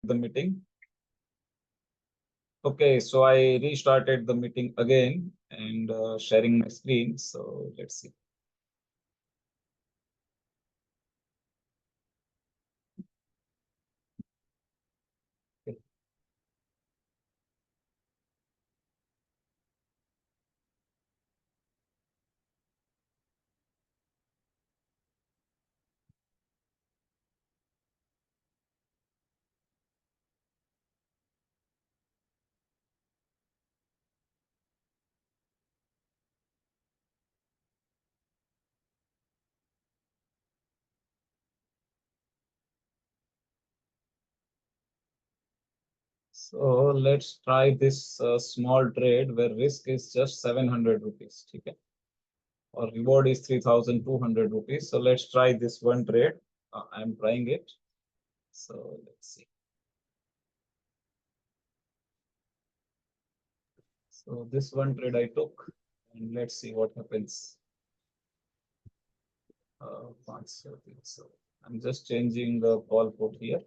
the meeting. Okay, so I restarted the meeting again and sharing my screen. So let's see. Okay. So let's try this small trade where risk is just 700 rupees. Okay. Or reward is 3,200 rupees. So let's try this one trade. I'm trying it. So let's see. So this one trade I took, and let's see what happens. So I'm just changing the call put here.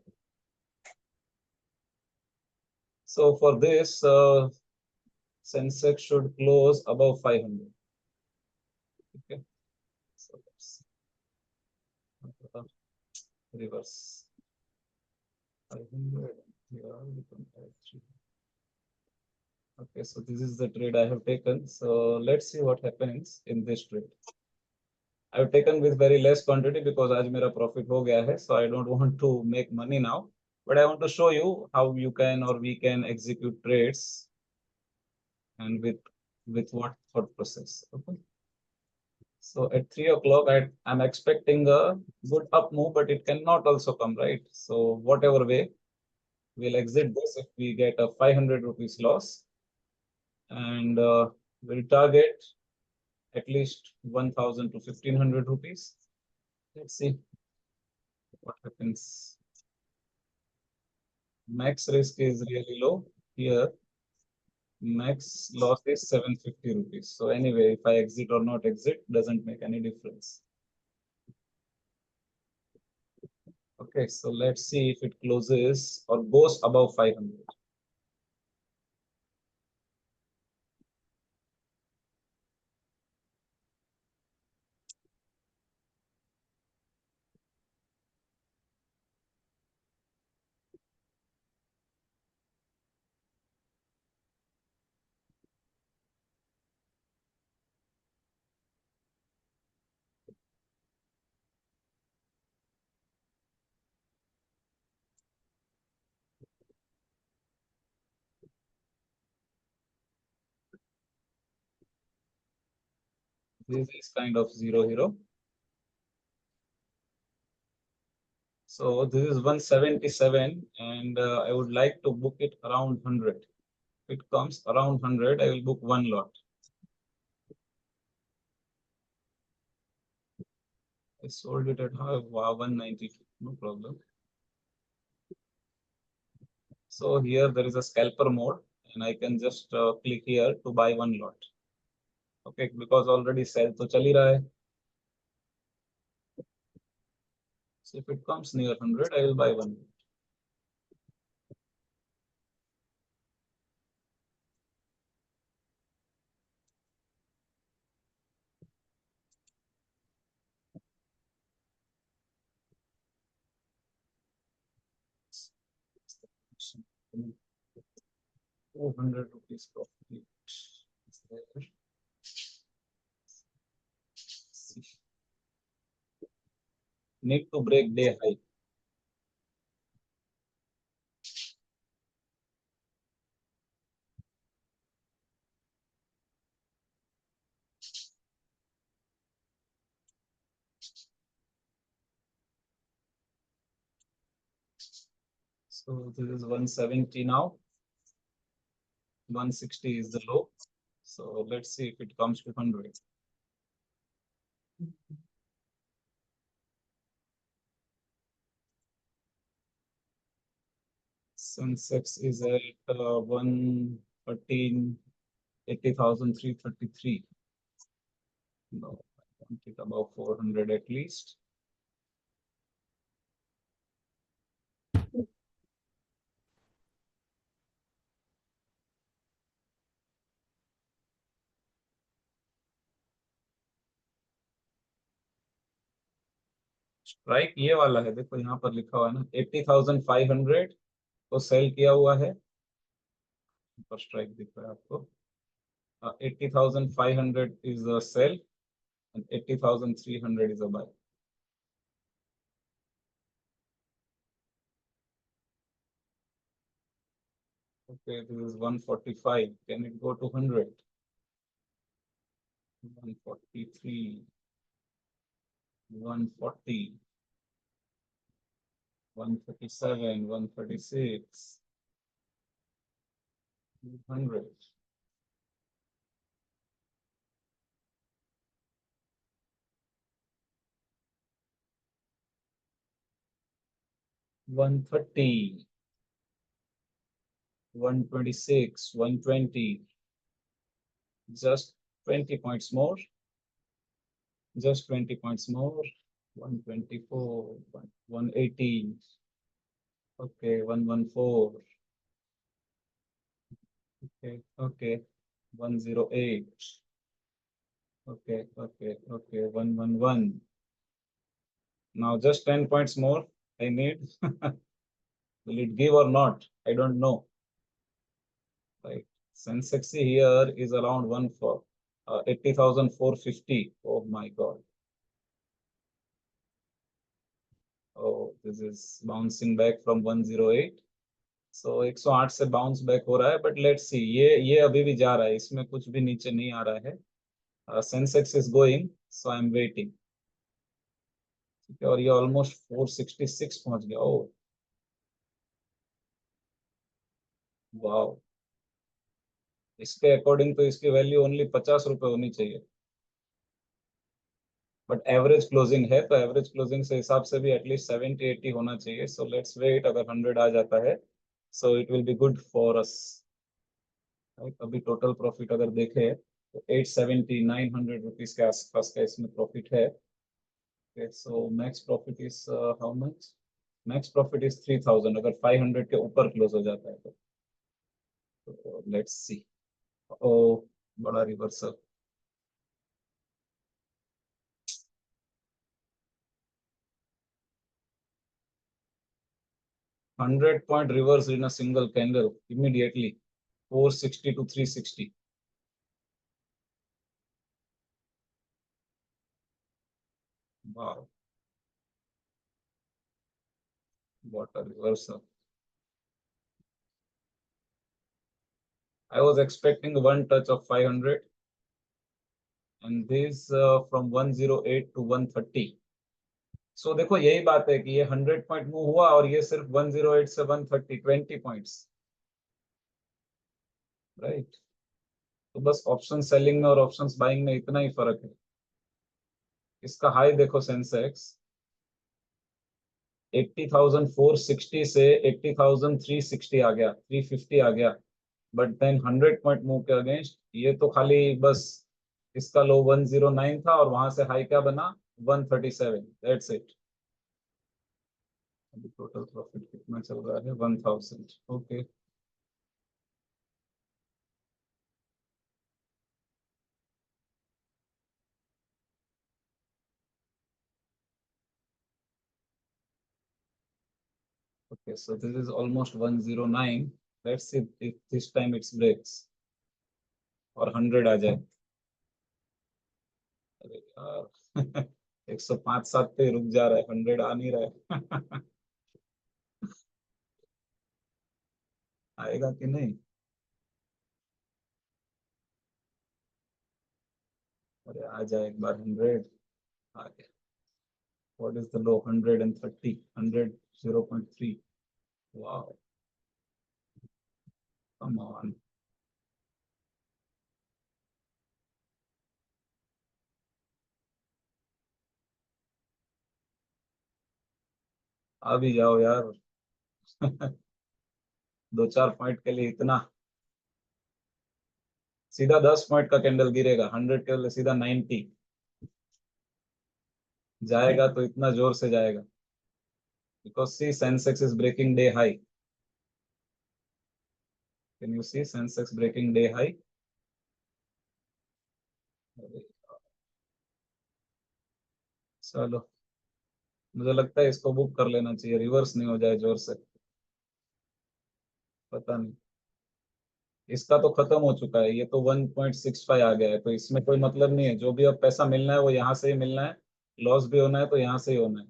So for this, Sensex should close above 500. Okay. So let's reverse 500. Here we can add 3. Okay, so this is the trade I have taken. So let's see what happens in this trade. I've taken with very less quantity because आज मेरा profit हो गया है, so I don't want to make money now. But I want to show you how you can or we can execute trades and with what thought process. Okay. So at 3 o'clock, I'm expecting a good up move, but it cannot also come, right? So whatever way, we'll exit this if we get a 500 rupees loss, and we'll target at least 1,000 to 1,500 rupees. Let's see what happens. Max risk is really low here. Max loss is 750 rupees. So anyway, if I exit or not exit, doesn't make any difference. Okay, so let's see if it closes or goes above 500. This is kind of zero hero. So this is 177, and I would like to book it around 100. If it comes around 100, I will book one lot. I sold it at 192, no problem. So here there is a scalper mode, and I can just click here to buy one lot. Okay, because already sell to chali raha hai. So if it comes near 100, I will buy one. Lot. 200 rupees profit. Need to break day high. So this is 170 now. 160 is the low. So let's see if it comes to 100. Sensex is at 113, 80,333. No, I want it above 400 at least. Strike ये वाला है, देखो यहाँ पर लिखा हुआ है ना 80,500 को सेल किया हुआ है, पर स्ट्राइक दिख रहा है आपको। 80,500 is a sell and 80,300 is a buy. Okay, this is 145. Can it go to 100? 143, 140, 137, 136, 200. 130, 126, 120. Just 20 points more. Just 20 points more. 124, 118. Okay, 114. Okay, okay. 108. Okay, okay, okay. 111. Now just 10 points more I need. Will it give or not? I don't know. Right. Sensex here is around 80,450. Oh my God. Oh, this is bouncing back from 108. So 108 से bounce back हो रहा है, but let's see, ये अभी भी जा रहा है, इसमें कुछ भी नीचे नहीं आ रहा है। Sensex is going, so I am waiting. ठीक है, और ये ऑलमोस्ट 466 पहुंच गया। ओ वाह, इसके अकॉर्डिंग तो इसकी वैल्यू ओनली 50 रुपए होनी चाहिए, बट एवरेज क्लोजिंग है, तो एवरेज क्लोजिंग से हिसाब से भी एटलीस्ट 70-80 होना चाहिए। सो लेट्स वेट, अगर 100 आ जाता है so it will be good for us. अभी टोटल प्रॉफिट अगर देखें तो 870, 900 रुपीज के आसपास का इसमें प्रॉफिट है। So max profit is how much? Max profit is 3000 अगर 500 के ऊपर क्लोज हो जाता है तो लेट्स सी। ओ, बड़ा reversal. 100 point reverse in a single candle immediately, 460 to 360. Wow, what a reversal. I was expecting one touch of 500 and this from 108 to 130. So देखो यही बात है कि ये 100 पॉइंट मूव हुआ और ये सिर्फ 108 से 130, 20 पॉइंट्स, राइट। तो बस ऑप्शन सेलिंग में और ऑप्शन बाइंग में इतना ही फर्क है। इसका हाई देखो, सेंसेक्स 80,460 से 80,360 आ गया, 350 आ गया, बट देन 100 पॉइंट मूव के अगेंस्ट ये तो खाली बस इसका लो 109 था और वहां से हाई क्या बना 137। That's it. अभी टोटल प्रॉफिट कितना चल रहा है? 1000। Okay, okay, so this is almost 109. Let's see if this time it breaks और 100 आ जाए। अरे यार 105-7 पे रुक जा रहा है, 100 आ नहीं रहा है। आएगा कि नहीं? अरे आ जाए एक बार 100। आ गया। What is the low? 130, 100, 0.3. Wow, come on. आ भी जाओ यार। 2-4 पॉइंट के लिए इतना? सीधा 10 पॉइंट का कैंडल गिरेगा, 100 के लिए सीधा 90 जाएगा, तो इतना जोर से जाएगा because see Sensex is breaking day high. Can you see Sensex breaking day high? चलो मुझे लगता है इसको बुक कर लेना चाहिए, रिवर्स नहीं हो जाए जोर से। पता नहीं, इसका तो खत्म हो चुका है, ये तो 1.65 आ गया है, तो इसमें कोई मतलब नहीं है। जो भी अब पैसा मिलना है वो यहाँ से ही मिलना है, लॉस भी होना है तो यहाँ से ही होना है।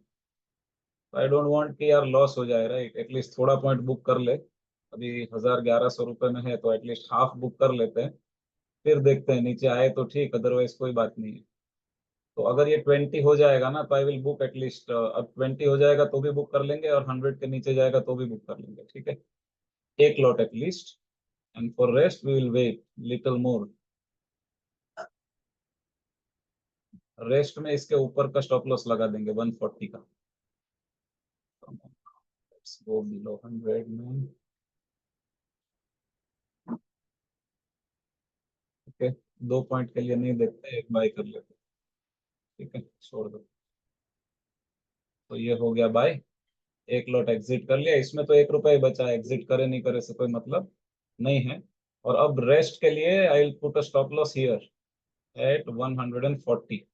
आई डोंट वांट कि यार लॉस हो जाए, राइट। एटलीस्ट थोड़ा पॉइंट बुक कर ले। अभी 1,000-1,100 रुपये में है तो एटलीस्ट हाफ बुक कर लेते हैं, फिर देखते हैं नीचे आए तो ठीक, अदरवाइज कोई बात नहीं है। तो अगर ये 20 हो जाएगा ना तो आई विल बुक एटलीस्ट, अब 20 हो जाएगा तो भी बुक कर लेंगे, और 100 के नीचे जाएगा तो भी बुक कर लेंगे, ठीक है। एक lot at least, and for rest we will wait little more. Rest में इसके ऊपर का स्टॉप लॉस लगा देंगे 140 का। लेट्स गो बिलो 100 में। ओके, 2 पॉइंट के लिए नहीं देखते, एक बाय कर लेते, ठीक है, छोड़ दो। तो ये हो गया बाय, एक लॉट एग्जिट कर लिया। इसमें तो 1 रुपया ही बचा है, एग्जिट करे नहीं करे से कोई मतलब नहीं है। और अब रेस्ट के लिए I will put a stop loss here eight 140।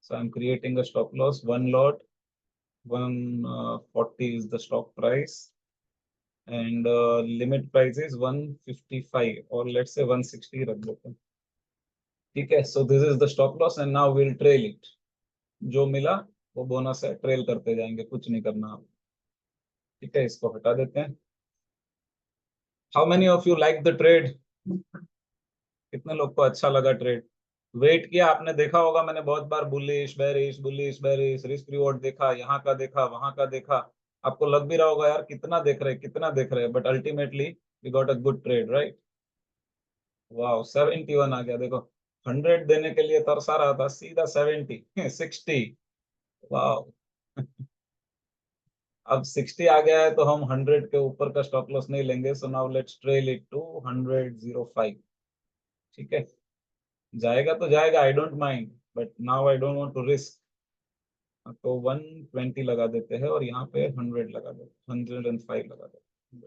So I'm creating a stop loss, one lot, 140 is the stock price, and limit price is 155, or let's say 160 रख देते हैं, ठीक है। So this is the stop loss and now we'll trail it। जो मिला वो bonus है, trail करते जाएंगे, कुछ नहीं करना आप, ठीक है। इसको हटा देते हैं। How many of you like the trade? कितने लोग को अच्छा लगा ट्रेड? वेट किया आपने, देखा होगा मैंने बहुत बार bullish bearish bullish bearish, risk reward देखा, यहाँ का देखा वहां का देखा। आपको लग भी रहा होगा यार कितना देख रहे कितना देख रहे, but ultimately we got a good trade, right. वाह, 71 आ गया देखो। 100 देने के लिए तरसा रहा था, सीधा 70 60। वाह अब 60 आ गया है तो हम 100 के ऊपर का स्टॉप लॉस नहीं लेंगे। So now let's trail it to 100.05, ठीक है। जाएगा तो जाएगा, I don't mind, but now I don't want to risk. तो 120 लगा देते हैं, और यहाँ पे 100 लगा देते, 105 लगा देते।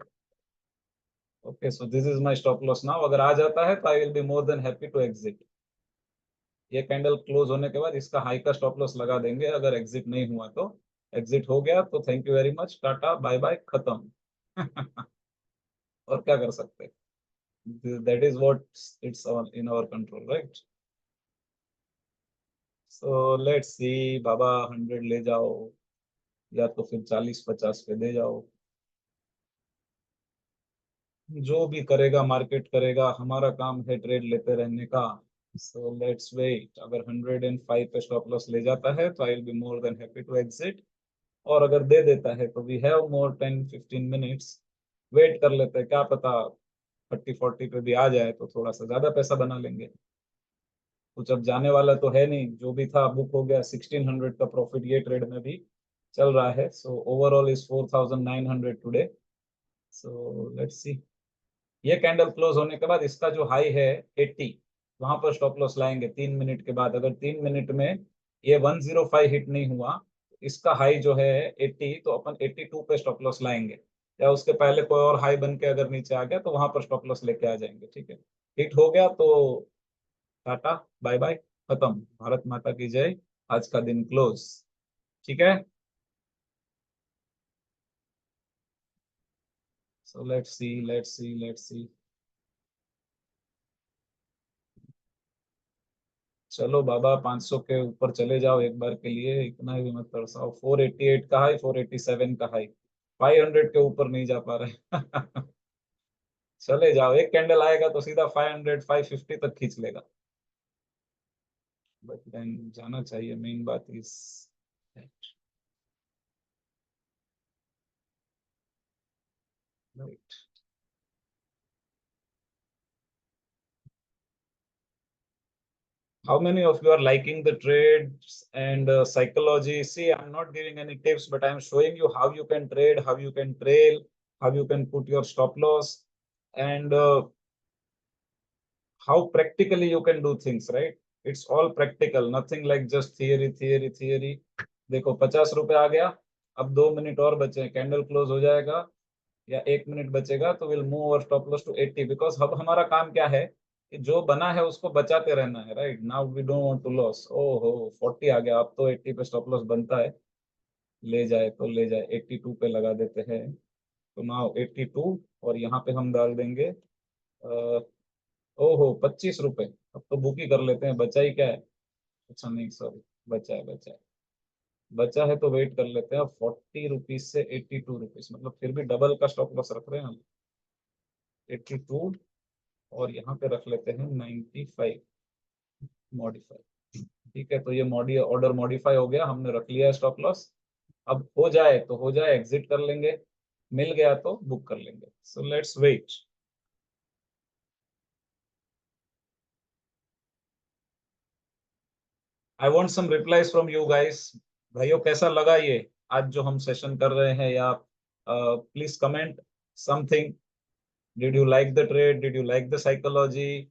Okay, so this is my stop loss now. अगर आ जाता है तो I will be more than happy to exit. ये कैंडल क्लोज होने के बाद इसका हाई का स्टॉप लॉस लगा देंगे, अगर एग्जिट नहीं हुआ तो। एग्जिट हो गया तो thank you very much, tata bye bye, खत्म। और क्या कर सकते हैं, that is what it's in our control, right. So let's see बाबा, 100 ले जाओ या तो फिर 40-50 पे दे जाओ। जो भी करेगा मार्केट करेगा, हमारा काम है ट्रेड लेते रहने का। सो लेट्स वेट, अगर 105 पे स्टॉप लॉस ले जाता है तो I will be more than happy to exit. और अगर दे देता है तो we have more 10-15 minutes, wait कर लेते हैं, क्या पता 30-40 पे भी आ जाए तो थोड़ा सा ज्यादा पैसा बना लेंगे। कुछ अब जाने वाला तो है नहीं, जो भी था बुक हो गया। 1600 का प्रॉफिट ये ट्रेड में भी चल रहा है। So overall is 4900 today. So let's सी, ये कैंडल क्लोज होने के बाद इसका जो हाई है 80, वहां पर स्टॉप लॉस लाएंगे 3 मिनट के बाद। अगर 3 मिनट में ये 105 हिट नहीं हुआ, इसका हाई जो है 80, तो अपन 82 पे स्टॉप लॉस लाएंगे। या उसके पहले कोई और हाई बन के अगर नीचे आ गया तो वहां पर स्टॉप लॉस लेके आ जाएंगे, ठीक है। हिट हो गया तो टाटा बाय बाय, खत्म। भारत माता की जय। आज का दिन क्लोज, ठीक है। सो let's see let's see let's see. चलो बाबा, 500 के ऊपर चले जाओ एक बार के लिए, इतना भी मत तरसाओ। 488 का हाई, 487 का हाई, 500 के ऊपर नहीं जा पा रहे। चले जाओ, एक कैंडल आएगा तो सीधा 500 550 तक खींच लेगा। बट देन जाना चाहिए, मेन बात इस, right. How many of you are liking the trades and psychology? See, I'm not giving any tips, but I'm showing you how you can trade, how you can trail, how you can put your stop loss, and how practically you can do things, right? It's all practical, nothing like just theory, theory, theory. देखो 50 रुपए आ गया, अब 2 minute और बचे, candle close हो जाएगा या 1 minute बचेगा तो विल मूव और स्टॉप लॉस टू 80, बिकॉज अब हमारा काम क्या है कि जो बना है उसको बचाते रहना है, right. Now we don't want to loss. ओहो 40 आ गया, अब तो 80 पे स्टॉप लॉस बनता है। ले जाए तो ले जाए, 82 पे लगा देते हैं। तो नाउ 82, और यहाँ पे हम डाल देंगे ओहो 25 रुपए। अब तो बुक ही कर लेते हैं, बचा ही क्या है। अच्छा नहीं सॉरी, बचा है बचा है। बचा है तो वेट कर लेते हैं। 40 रुपीज से 82 रुपीज, मतलब फिर भी डबल का स्टॉप लॉस रख रहे हैं हम। 82, और यहाँ पे रख लेते हैं 95 मॉडिफाई। ठीक है, तो ये ऑर्डर मॉडिफाई हो गया, हमने रख लिया स्टॉप लॉस। अब हो जाए तो हो जाए, एग्जिट कर लेंगे। मिल गया तो बुक कर लेंगे। So let's wait. I want some replies from you guys. भाइयों कैसा लगा ये आज जो हम सेशन कर रहे हैं, या please comment something. Did you like the trade, did you like the psychology,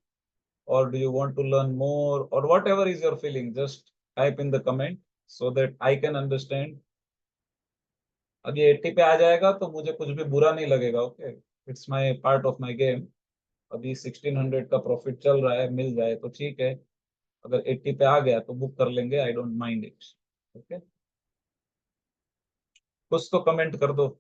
or do you want to learn more, or whatever is your feeling, just type in the comment so that I can understand. अब ये 80 पे आ जाएगा तो मुझे कुछ भी बुरा नहीं लगेगा। Okay, it's my part of my game. अभी 1600 का प्रॉफिट चल रहा है, मिल जाए तो ठीक है। अगर 80 पे आ गया तो बुक कर लेंगे, आई डोंट माइंड इट। ओके, कुछ तो कमेंट कर दो।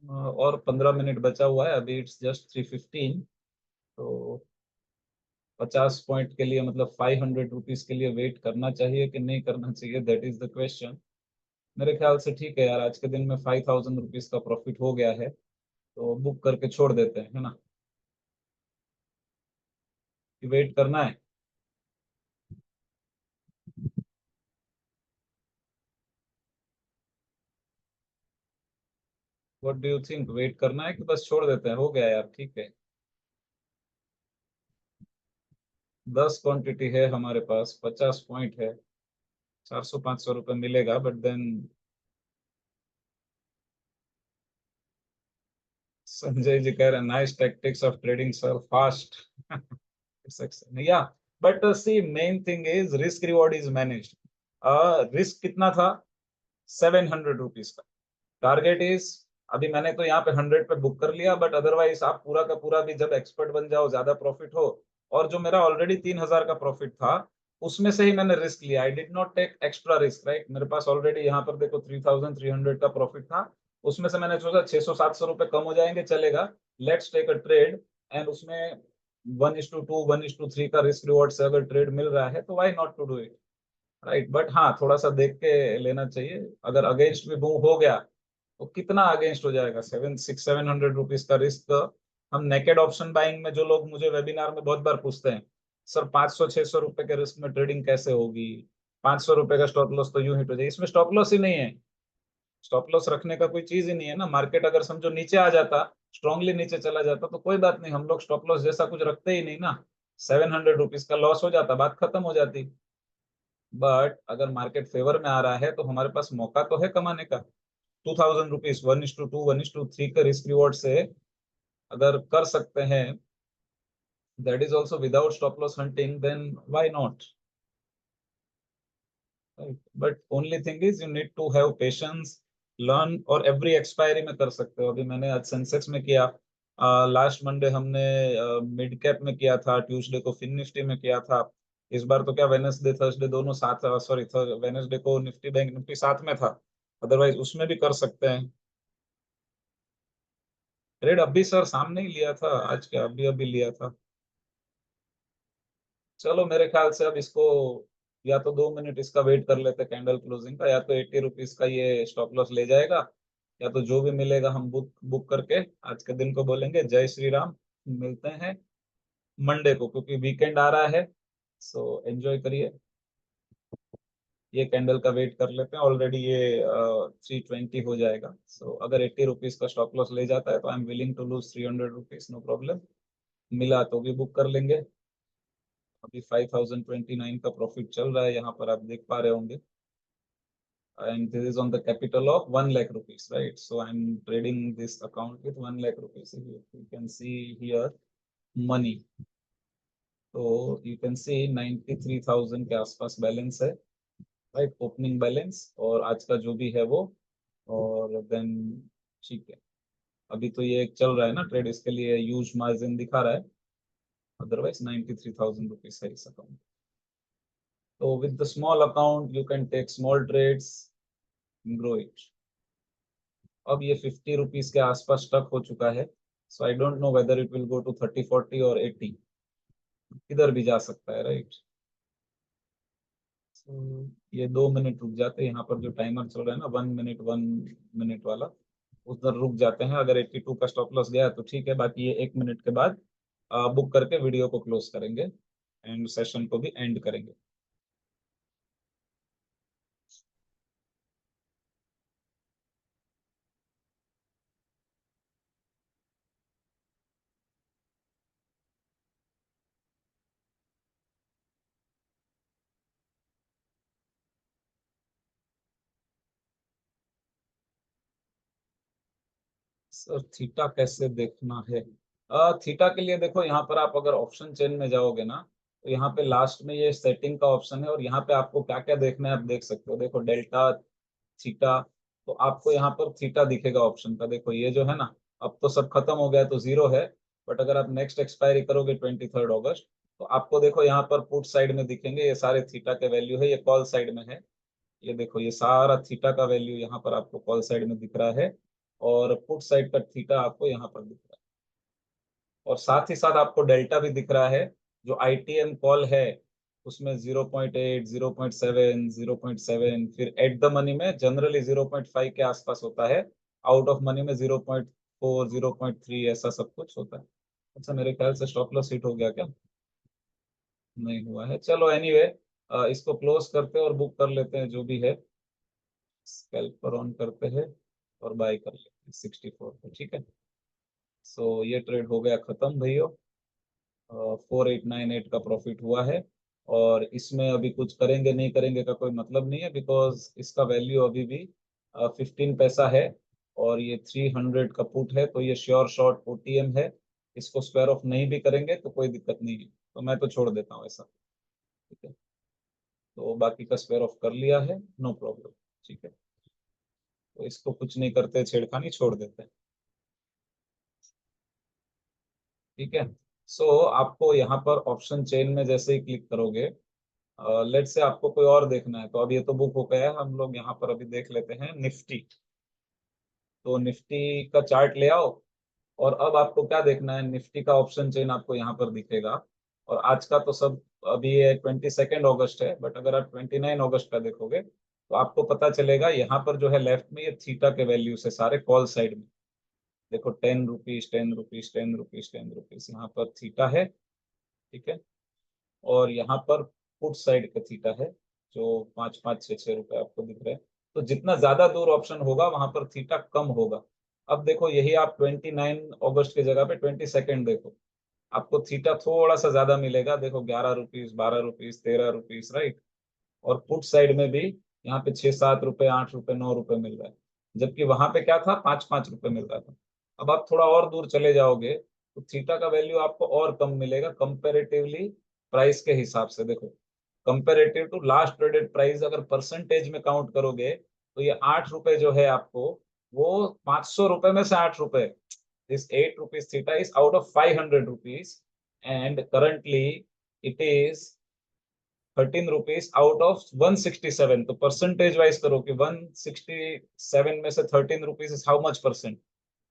और 15 मिनट बचा हुआ है, अभी इट्स जस्ट 3:15। तो 50 पॉइंट के लिए, मतलब 500 रुपीज के लिए वेट करना चाहिए कि नहीं करना चाहिए, दैट इज द क्वेश्चन। मेरे ख्याल से ठीक है यार, आज के दिन में 5000 रुपीज का प्रॉफिट हो गया है, तो बुक करके छोड़ देते हैं, है ना। कि वेट करना है। What do you think, wait करना है कि बस छोड़ देते हैं? हो गया यार, ठीक है। 10 क्वांटिटी है हमारे पास, 50 पॉइंट है। 400 500 रुपये मिलेगा, बट देन संजय जी कह रहे हैं nice tactics of trading sir, fast. Yeah, but see main thing is risk reward is managed. Risk कितना था? 700 रुपीज का। टारगेट इज, अभी मैंने तो यहाँ पे 100 पे बुक कर लिया, बट अदरवाइज आप पूरा का पूरा भी जब एक्सपर्ट बन जाओ, ज्यादा प्रॉफिट हो। और जो मेरा ऑलरेडी 3000 का प्रॉफिट था, उसमें से ही मैंने रिस्क लिया। I did not take extra risk, right. मेरे पास ऑलरेडी यहाँ पर देखो 3300 का प्रॉफिट था। उसमें से मैंने सोचा 600 700 रुपये कम हो जाएंगे, चलेगा। Let's take a trade. And उसमें 1:2 1:3 का रिस्क रिवॉर्ड से अगर ट्रेड मिल रहा है तो why not to do it, right. But हाँ, थोड़ा सा देख के लेना चाहिए। अगर अगेंस्ट भी मूव हो गया तो कितना अगेंस्ट हो जाएगा? 700 600 700 रुपीज का रिस्क। हम नेकेड ऑप्शन बाइंग में, जो लोग मुझे वेबिनार में बहुत बार पूछते हैं, सर 500 600 रुपए के रिस्क में ट्रेडिंग कैसे होगी? 500 रुपए का स्टॉप लॉस तो यूं हिट हो जाए। इसमें स्टॉप लॉस ही नहीं है। स्टॉप लॉस रखने का कोई चीज ही नहीं है ना। मार्केट अगर समझो नीचे आ जाता, स्ट्रांगली नीचे चला जाता, तो कोई बात नहीं, हम लोग स्टॉप लॉस जैसा कुछ रखते ही नहीं ना। 700 रुपीज का लॉस हो जाता, बात खत्म हो जाती। बट अगर मार्केट फेवर में आ रहा है तो हमारे पास मौका तो है कमाने का। 2000 रुपीज, 1:2 1:3 के रिस्क रिवॉर्ड से अगर कर सकते हैं, that is also without stop loss hunting, then why not. But only thing is you need to have patience, learn. और एवरी एक्सपायरी में कर सकते हो। अभी मैंने आज सेंसेक्स में किया, लास्ट मंडे हमने मिड कैप में किया था, ट्यूसडे को फिन निफ्टी में किया था। इस बार तो क्या, वेनेसडे थर्सडे दोनों साथ, सॉरी वेनेसडे को निफ्टी बैंक निफ्टी साथ में था। अदरवाइज उसमें भी कर सकते हैं। ट्रेड अभी सर सामने ही लिया था, आज क्या अभी अभी लिया था। चलो मेरे ख्याल से अब इसको, या तो 2 मिनट इसका वेट कर लेते कैंडल क्लोजिंग का, या तो 80 रुपीज का ये स्टॉप लॉस ले जाएगा, या तो जो भी मिलेगा हम बुक बुक करके आज के दिन को बोलेंगे जय श्री राम। मिलते हैं मंडे को, क्योंकि वीकेंड आ रहा है। सो एंजॉय करिए। ये कैंडल का वेट कर लेते हैं, ऑलरेडी ये 320 हो जाएगा। सो अगर 80 रुपीज का स्टॉप लॉस ले जाता है तो I am willing to lose 300 rupees, no problem. मिला तो भी बुक कर लेंगे। अभी 5029 का प्रॉफिट चल रहा है, यहाँ पर आप देख पा रहे होंगे। and this is on the capital of 1 lakh rupees, right? So I'm trading this account with 1 lakh rupees. You can see here money. तो you can see 93,000 के आसपास बैलेंस है, राइट, ओपनिंग बैलेंस, और आज का जो भी है वो, और देन ठीक है। अभी तो ये एक चल रहा है ना ट्रेड, इसके लिए यूज मार्जिन दिखा रहा है, अदरवाइज 93,000 रुपीज है इस अकाउंट। तो with the small account you can take small trades, grow it. अब ये 50 रुपीज के आसपास स्टक हो चुका है, so I don't know whether it will go to 30, 40 और 80, किधर भी जा सकता है, राइट। ये 2 मिनट रुक जाते हैं, यहाँ पर जो टाइमर चल रहा है ना, 1 मिनट 1 मिनट वाला, उधर रुक जाते हैं। अगर 82 का स्टॉप लॉस गया तो ठीक है, बाकी ये 1 मिनट के बाद बुक करके वीडियो को क्लोज करेंगे एंड सेशन को भी एंड करेंगे। सर थीटा कैसे देखना है? थीटा के लिए देखो, यहाँ पर आप अगर ऑप्शन चेन में जाओगे ना, तो यहाँ पे लास्ट में ये सेटिंग का ऑप्शन है, और यहाँ पे आपको क्या क्या देखना है आप देख सकते हो। देखो डेल्टा, थीटा, तो आपको यहाँ पर थीटा दिखेगा ऑप्शन का। देखो ये जो है ना, अब तो सब खत्म हो गया तो 0 है, बट अगर आप नेक्स्ट एक्सपायरी करोगे 23 अगस्त, तो आपको देखो यहाँ पर पुट साइड में दिखेंगे ये सारे थीटा के वैल्यू है, ये कॉल साइड में है। ये देखो ये सारा थीटा का वैल्यू यहाँ पर आपको कॉल साइड में दिख रहा है, और पुट साइड का थीटा आपको यहाँ पर दिख रहा है, और साथ ही साथ आपको डेल्टा भी दिख रहा है। जो आईटीएम कॉल है उसमें 0.8, 0.7, 0.7, फिर एट द मनी में जनरली 0.5 के आसपास होता है, आउट ऑफ मनी में 0.4, 0.3 ऐसा सब कुछ होता है। अच्छा, मेरे ख्याल से स्टॉप लॉस हिट हो गया क्या? नहीं हुआ है, चलो एनीवे, इसको क्लोज करते हैं और बुक कर लेते हैं जो भी है। स्कैल्प पर ऑन करते हैं और बाय कर लेते हैं 64 पे, ठीक है। सो ये ट्रेड हो गया खत्म भैया, 4898 का प्रॉफिट हुआ है। और इसमें अभी कुछ करेंगे नहीं करेंगे का कोई मतलब नहीं है, बिकॉज इसका वैल्यू अभी भी 15 पैसा है, और ये 300 का पुट है, तो ये श्योर शॉर्ट ओटीएम है। इसको स्क्वायर ऑफ नहीं भी करेंगे तो कोई दिक्कत नहीं है, तो मैं तो छोड़ देता हूँ ऐसा, ठीक है। तो बाकी का स्क्वायर ऑफ कर लिया है, नो प्रॉब्लम, ठीक है। तो इसको कुछ नहीं करते, छेड़खानी छोड़ देते हैं, ठीक है। सो आपको यहाँ पर ऑप्शन चेन में जैसे ही क्लिक करोगे, लेट से आपको कोई और देखना है, तो अब ये तो बुक हो गया है, हम लोग यहाँ पर अभी देख लेते हैं निफ्टी। तो निफ्टी का चार्ट ले आओ, और अब आपको क्या देखना है, निफ्टी का ऑप्शन चेन आपको यहाँ पर दिखेगा। और आज का तो सब, अभी ये 22 अगस्त है, बट अगर आप 29 अगस्त का देखोगे तो आपको पता चलेगा यहाँ पर जो है लेफ्ट में, ये थीटा के वैल्यू से सारे कॉल साइड में। देखो 10 रुपीज, 10 रुपीज, 10 रुपीज, 10 रुपीज, यहाँ पर थीटा है, ठीक है। और यहाँ पर पुट साइड का थीटा है, जो 5, 5, 6, 6 रुपए आपको दिख रहे हैं। तो जितना ज्यादा दूर ऑप्शन होगा वहां पर थीटा कम होगा। अब देखो यही आप 29 अगस्त की जगह पे 22 देखो, आपको थीटा थोड़ा सा ज्यादा मिलेगा। देखो 11 रुपीज, 12 रुपीज, 13 रुपीज, राइट। और पुट साइड में भी यहाँ पे 6, 7 रुपए, 8 रुपए, 9 रुपए मिल रहा है, जबकि वहां पे क्या था, 5, 5 रुपए मिल रहा था। अब आप थोड़ा और दूर चले जाओगे तो थीटा का वैल्यू आपको और कम मिलेगा कंपेरेटिवली, प्राइस के हिसाब से। देखो comparative to last traded price, अगर परसेंटेज में काउंट करोगे तो ये 8 रुपए जो है आपको, वो 500 रुपए में से 8 रुपए, this 8 rupees theta is out of 500 rupees, and currently it is 13 rupees out of 167। तो परसेंटेज वाइज करो कि 167 में से 13 rupees is how much percent,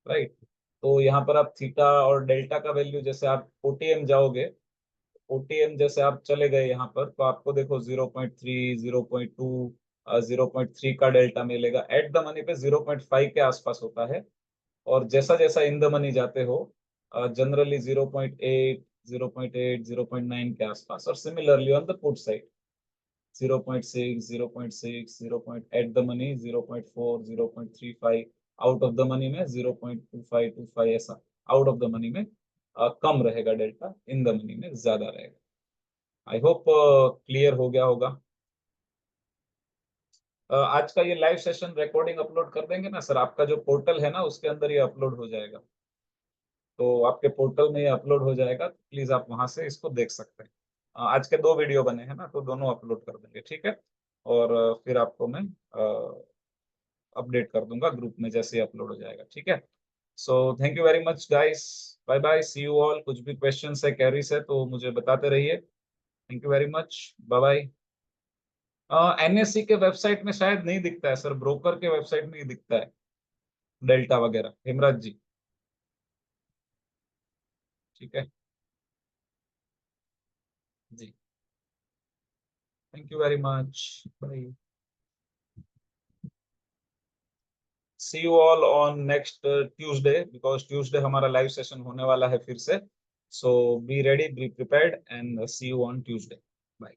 right. तो यहाँ पर आप थीटा और डेल्टा का वैल्यू, जैसे आप ओटीएम जाओगे, ओटीएम जैसे आप चले गए यहाँ पर, तो आपको देखो 0.3, 0.2, 0.3 का डेल्टा मिलेगा। एट द मनी पे 0.5 के आसपास होता है, और जैसा जैसा इन द मनी जाते हो जनरली 0.8, 0.8, 0.9 के आसपास, और similarly on the put side 0.6, 0.6, 0. At the money 0.4, 0.35, out of the money में 0.25, 25 ऐसा। आउट ऑफ द मनी में कम रहेगा डेल्टा, इन द मनी में ज्यादा रहेगा। आई होप क्लियर हो गया होगा। आज का ये लाइव सेशन रिकॉर्डिंग अपलोड कर देंगे ना सर, आपका जो पोर्टल है ना उसके अंदर ये अपलोड हो जाएगा। तो आपके पोर्टल में ये अपलोड हो जाएगा, तो प्लीज आप वहां से इसको देख सकते हैं। आज के 2 वीडियो बने हैं ना, तो दोनों अपलोड कर देंगे, ठीक है। और फिर आपको मैं अपडेट कर दूंगा ग्रुप में जैसे ही अपलोड हो जाएगा, ठीक है। So thank you very much guys, bye bye, see you all. कुछ भी क्वेश्चंस है, क्वेरीज है तो मुझे बताते रहिए। Thank you very much, bye bye. NSC के वेबसाइट में शायद नहीं दिखता है सर, ब्रोकर के वेबसाइट में ही दिखता है, डेल्टा वगैरह। हेमराज जी, ठीक है जी, thank you very much, bye. See you all on next Tuesday, because Tuesday हमारा लाइव सेशन होने वाला है फिर से। So be ready, be prepared, and see you on Tuesday. Bye.